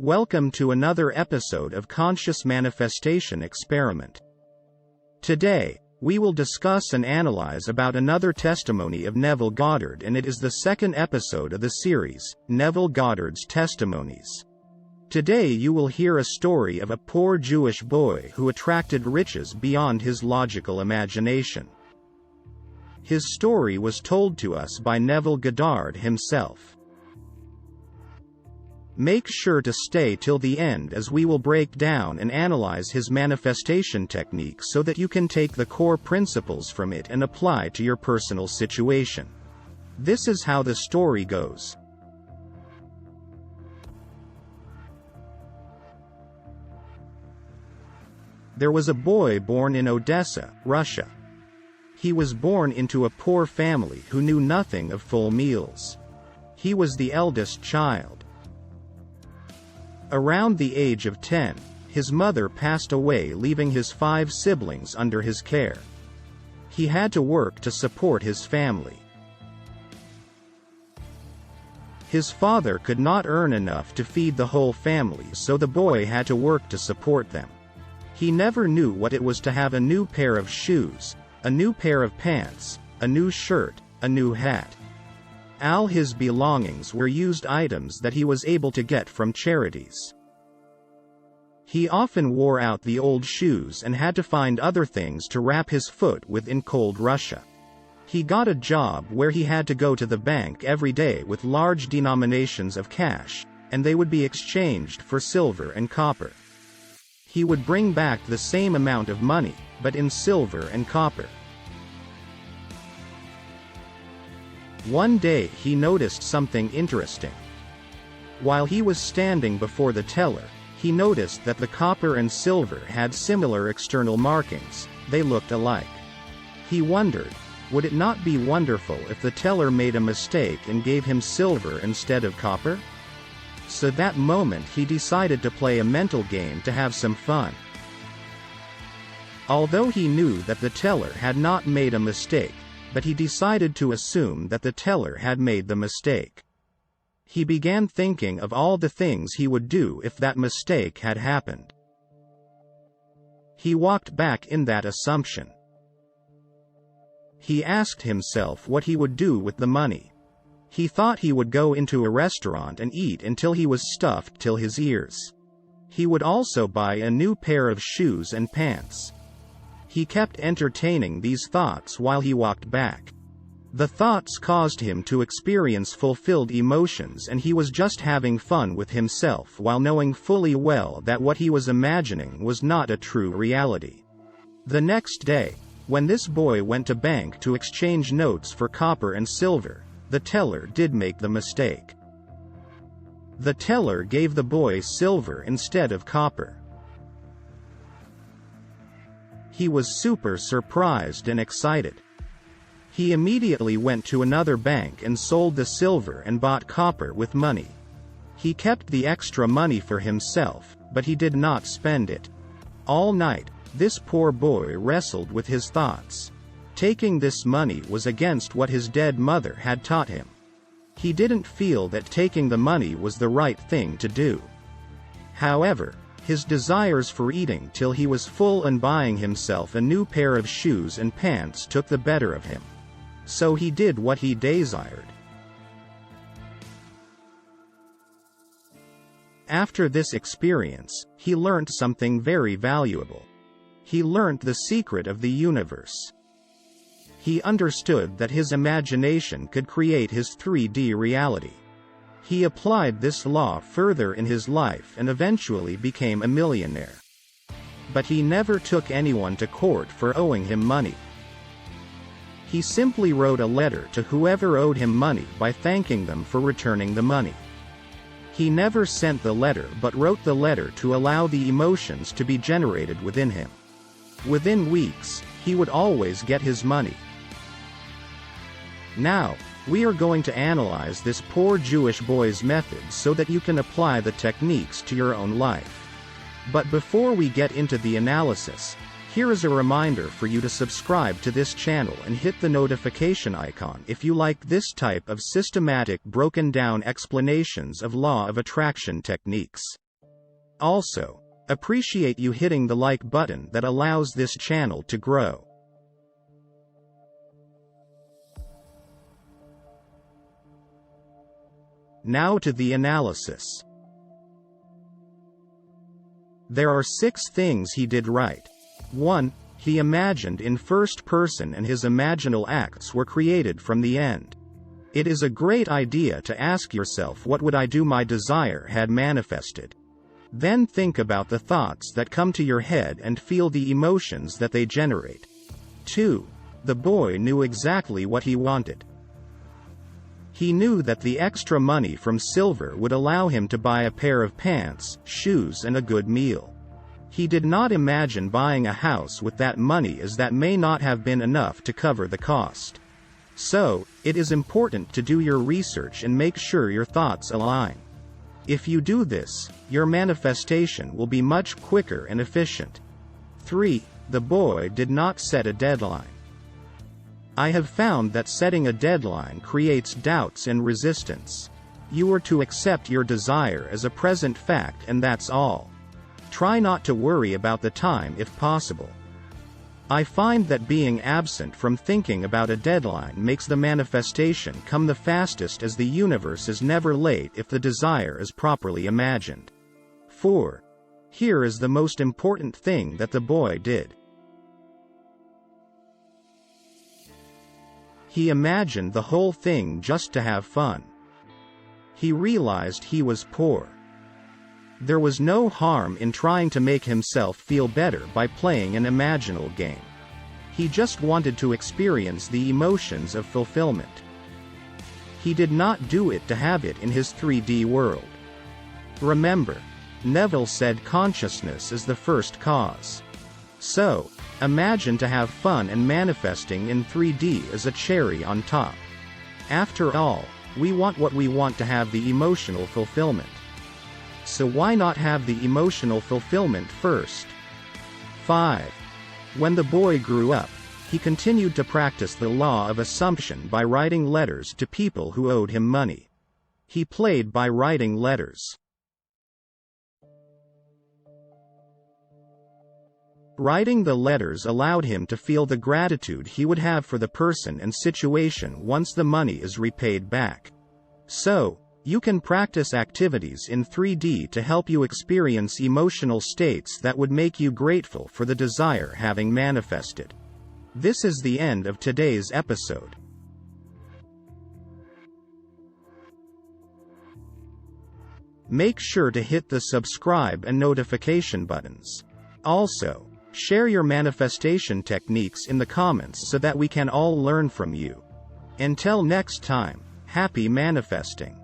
Welcome to another episode of Conscious Manifestation Experiment. Today, we will discuss and analyze about another testimony of Neville Goddard, and it is the second episode of the series, Neville Goddard's Testimonies. Today you will hear a story of a poor Jewish boy who attracted riches beyond his logical imagination. His story was told to us by Neville Goddard himself. Make sure to stay till the end, as we will break down and analyze his manifestation technique so that you can take the core principles from it and apply to your personal situation. This is how the story goes. There was a boy born in Odessa, Russia. He was born into a poor family who knew nothing of full meals. He was the eldest child. Around the age of 10, his mother passed away, leaving his 5 siblings under his care. He had to work to support his family. His father could not earn enough to feed the whole family, so the boy had to work to support them. He never knew what it was to have a new pair of shoes, a new pair of pants, a new shirt, a new hat. All his belongings were used items that he was able to get from charities. He often wore out the old shoes and had to find other things to wrap his foot with in cold Russia. He got a job where he had to go to the bank every day with large denominations of cash, and they would be exchanged for silver and copper. He would bring back the same amount of money, but in silver and copper. One day he noticed something interesting. While he was standing before the teller, he noticed that the copper and silver had similar external markings. They looked alike. He wondered, would it not be wonderful if the teller made a mistake and gave him silver instead of copper? So that moment he decided to play a mental game to have some fun. Although he knew that the teller had not made a mistake, but he decided to assume that the teller had made the mistake. He began thinking of all the things he would do if that mistake had happened. He walked back in that assumption. He asked himself what he would do with the money. He thought he would go into a restaurant and eat until he was stuffed till his ears. He would also buy a new pair of shoes and pants. He kept entertaining these thoughts while he walked back. The thoughts caused him to experience fulfilled emotions, and he was just having fun with himself while knowing fully well that what he was imagining was not a true reality. The next day, when this boy went to bank to exchange notes for copper and silver, the teller did make the mistake. The teller gave the boy silver instead of copper. He was super surprised and excited. He immediately went to another bank and sold the silver and bought copper with money. He kept the extra money for himself, but he did not spend it. All night, this poor boy wrestled with his thoughts. Taking this money was against what his dead mother had taught him. He didn't feel that taking the money was the right thing to do. However, his desires for eating till he was full and buying himself a new pair of shoes and pants took the better of him. So he did what he desired. After this experience, he learnt something very valuable. He learnt the secret of the universe. He understood that his imagination could create his 3D reality. He applied this law further in his life and eventually became a millionaire. But he never took anyone to court for owing him money. He simply wrote a letter to whoever owed him money by thanking them for returning the money. He never sent the letter but wrote the letter to allow the emotions to be generated within him. Within weeks, he would always get his money. Now, we are going to analyze this poor Jewish boy's methods so that you can apply the techniques to your own life. But before we get into the analysis, here is a reminder for you to subscribe to this channel and hit the notification icon if you like this type of systematic broken down explanations of law of attraction techniques. Also, appreciate you hitting the like button that allows this channel to grow. Now to the analysis. There are 6 things he did right. 1. He imagined in first person and his imaginal acts were created from the end. It is a great idea to ask yourself, what would I do my desire had manifested? Then think about the thoughts that come to your head and feel the emotions that they generate. 2. The boy knew exactly what he wanted. He knew that the extra money from silver would allow him to buy a pair of pants, shoes and a good meal. He did not imagine buying a house with that money, as that may not have been enough to cover the cost. So, it is important to do your research and make sure your thoughts align. If you do this, your manifestation will be much quicker and efficient. 3. The boy did not set a deadline. I have found that setting a deadline creates doubts and resistance. You are to accept your desire as a present fact, and that's all. Try not to worry about the time if possible. I find that being absent from thinking about a deadline makes the manifestation come the fastest, as the universe is never late if the desire is properly imagined. 4. Here is the most important thing that the boy did. He imagined the whole thing just to have fun. He realized he was poor. There was no harm in trying to make himself feel better by playing an imaginal game. He just wanted to experience the emotions of fulfillment. He did not do it to have it in his 3D world. Remember, Neville said consciousness is the first cause. So, imagine to have fun, and manifesting in 3D is a cherry on top. After all, we want what we want to have the emotional fulfillment. So why not have the emotional fulfillment first? 5. When the boy grew up, he continued to practice the law of assumption by writing letters to people who owed him money. He played by writing letters. Writing the letters allowed him to feel the gratitude he would have for the person and situation once the money is repaid back. So, you can practice activities in 3D to help you experience emotional states that would make you grateful for the desire having manifested. This is the end of today's episode. Make sure to hit the subscribe and notification buttons. Also, share your manifestation techniques in the comments so that we can all learn from you. Until next time, happy manifesting.